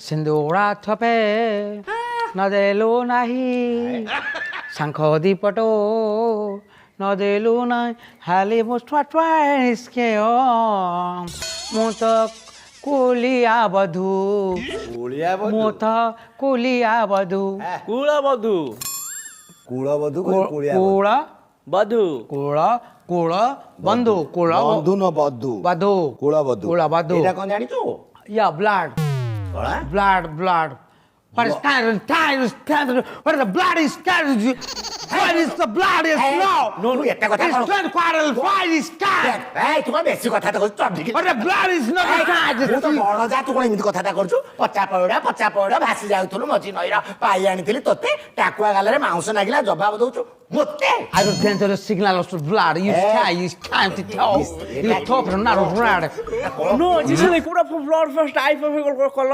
ସିନ୍ଦୁରା ଥପେ ନଦେଲୁ ନାହିଁ ଶଙ୍ଖ ଦୀପଟୋ ନଦେଲୁ ନାହିଁ ହାଲି ମୁଁ ତ କୁଲିଆ ବଧୁ ମୁଁ ତ କୁଲିଆ ବଧୁ କୁଳବଧୁ କୁଳବଧୁ କୁଳ ବଧୁ କୁଳ କୁଳ ବନ୍ଧୁ କୁଳ ବନ୍ଧୁ ନ ବଧୁ ବଧୁ କୁଳବଧୁ କୁଳବଧୁ ଏଇଟା କଣ ଜାଣିଛୁ? Yeah, blood. Blood. What is time? What is the blood is scared? What is the blood is now? No, ଏତେ କଥା It's 24 fight is scared. ତୁ କଣ ବେଶୀ କଥାଟା କରୁଛୁ ଚଢିକି What the blood is not scared. ମୁଁ ତ ବଡ଼ ଯା ତୁ କଣ ଏମିତି କଥାଟା କରୁଛୁ ପଚା ପଇଡା ଭାସି ଯାଉଥିଲୁ ମଝି ନଈର ପାଇ ଆଣିଥିଲି ତୋତେ ଟାକୁଆ ଗାଲରେ ମାଉଁସ ନାଗିଲା ଜବାବ ଦଉଛୁ ମୋତେ I don't tend to the signal of blood. You sky to talk. You talk not of blood. No, this is like blood first I for color.